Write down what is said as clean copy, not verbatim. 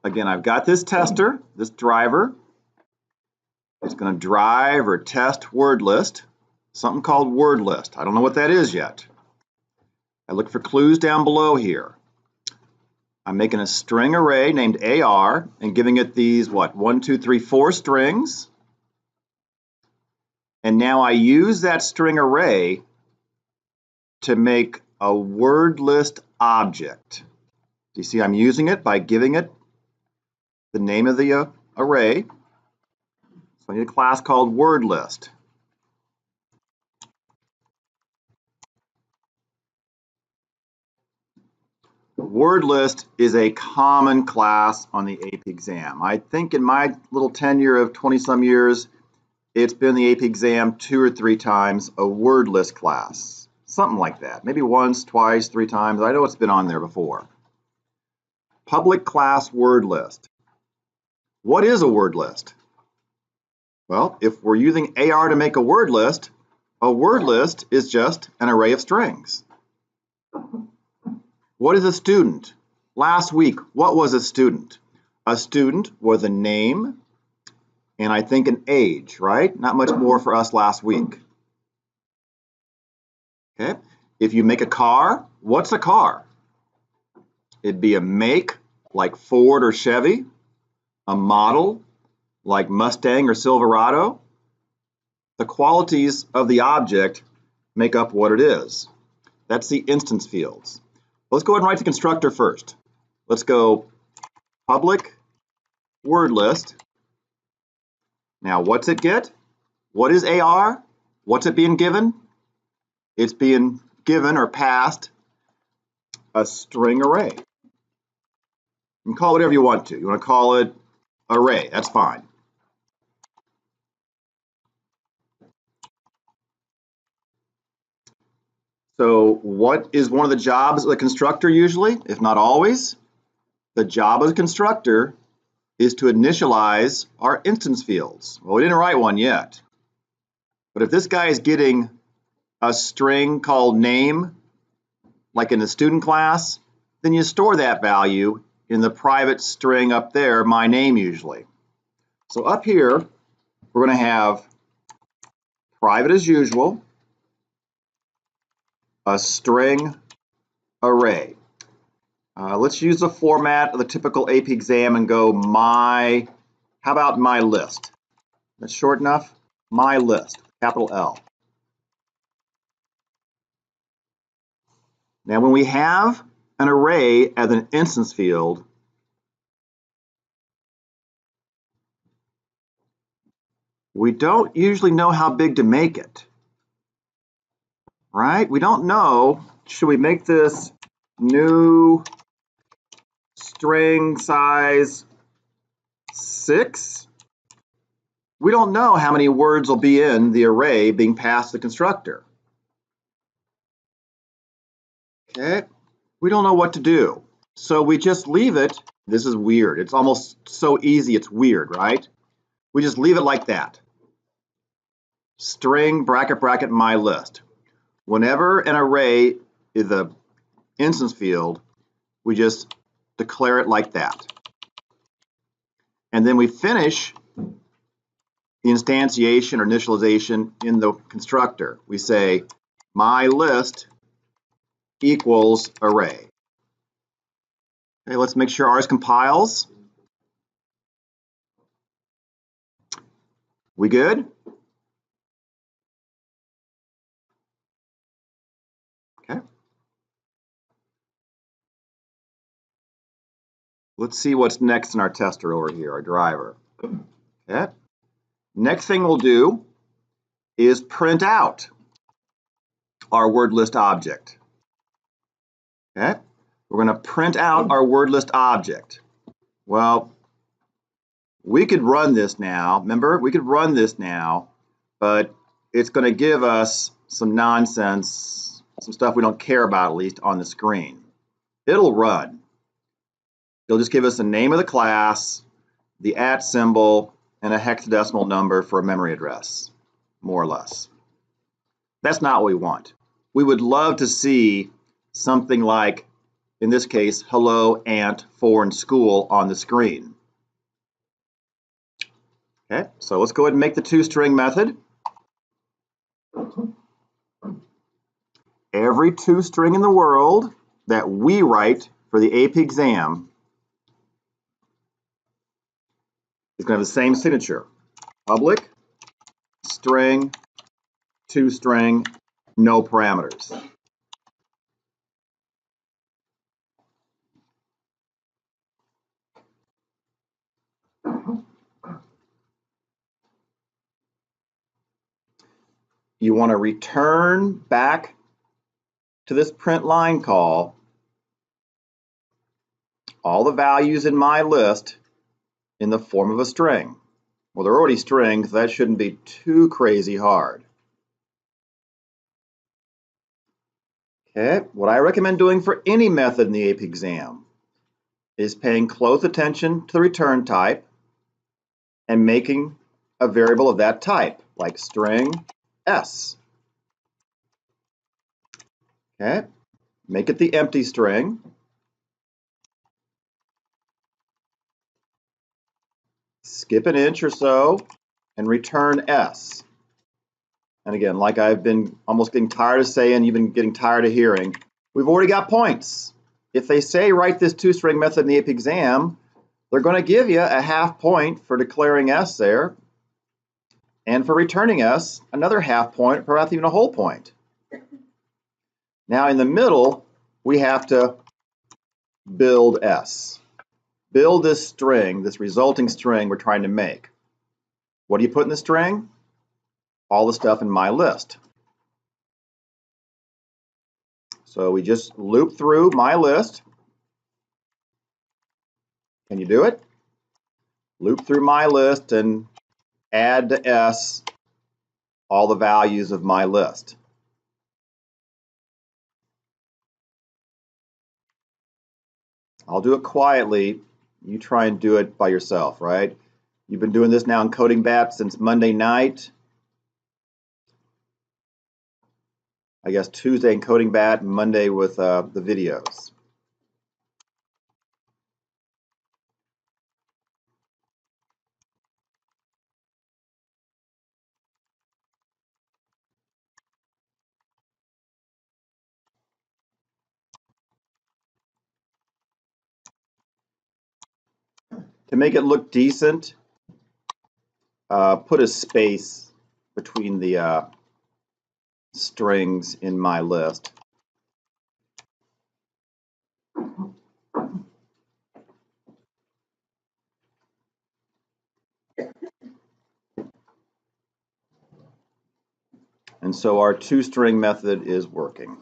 Again, I've got this tester, this driver. It's going to drive or test word list, something called WordList. I don't know what that is yet. I look for clues down below here. I'm making a string array named AR and giving it these, 1, 2, 3, 4 strings. And now I use that string array to make a word list object. You see I'm using it by giving it the name of the array. So I need a class called WordList. WordList is a common class on the AP exam. I think in my little tenure of 20-some years, it's been the AP exam 2 or 3 times, a WordList class. Something like that. Maybe once, twice, 3 times. I know it's been on there before. Public class word list. What is a word list? Well, if we're using AR to make a word list is just an array of strings. What is a student? Last week, what was a student? A student was a name and I think an age, right? Not much more for us last week. Okay. If you make a car, what's a car? It'd be a make, like Ford or Chevy, a model, like Mustang or Silverado. The qualities of the object make up what it is. That's the instance fields. Let's go ahead and write the constructor first. Let's go public word list. Now, what's it get? What is AR? What's it being given? It's being given or passed a string array. You can call it whatever you want to. You want to call it array, that's fine. So what is one of the jobs of the constructor usually, if not always? The job of the constructor is to initialize our instance fields. Well, we didn't write one yet. But if this guy is getting a string called name, like in the student class, then you store that value in the private string up there, my name usually. So up here, we're going to have private as usual, a string array. Let's use the format of the typical AP exam and go how about my list? That's short enough? My list, capital L. Now when we have an array as an instance field, we don't usually know how big to make it, right? We don't know, should we make this new string size 6? We don't know how many words will be in the array being passed to the constructor. Okay, we don't know what to do. So we just leave it. This is weird. It's almost so easy, it's weird, right? We just leave it like that. String, bracket, bracket, my list. Whenever an array is an instance field, we just declare it like that. And then we finish the instantiation or initialization in the constructor. We say my list equals array. Okay, let's make sure ours compiles. We good? Okay. Let's see what's next in our tester over here, our driver. Okay. Next thing we'll do is print out our word list object. Okay. We're going to print out our word list object. Well, we could run this now. Remember, we could run this now, but it's going to give us some nonsense, some stuff we don't care about, at least on the screen. It'll run. It'll just give us the name of the class, the @ symbol, and a hexadecimal number for a memory address, more or less. That's not what we want. We would love to see something like in this case, hello, aunt, for, and school on the screen. Okay, so let's go ahead and make the toString method. Every toString in the world that we write for the AP exam is going to have the same signature. Public, string, toString, no parameters. You want to return back to this print line call all the values in my list in the form of a string. Well, they're already strings, so that shouldn't be too crazy hard. Okay, what I recommend doing for any method in the AP exam is paying close attention to the return type and making a variable of that type, like string s. Okay, make it the empty string. Skip an inch or so and return s. And again, like I've been almost getting tired of saying, you've been getting tired of hearing, we've already got points. If they say write this toString method in the AP exam, they're going to give you a half point for declaring s there, and for returning s, another half point, perhaps even a whole point. Now in the middle, we have to build s. Build this string, this resulting string we're trying to make. What do you put in the string? All the stuff in my list. So we just loop through my list. Can you do it? Loop through my list and add to s all the values of my list. I'll do it quietly. You try and do it by yourself, right? You've been doing this now in Coding Bat since Monday night. I guess Tuesday in Coding Bat, Monday with the videos. To make it look decent, put a space between the strings in my list. And so our toString method is working.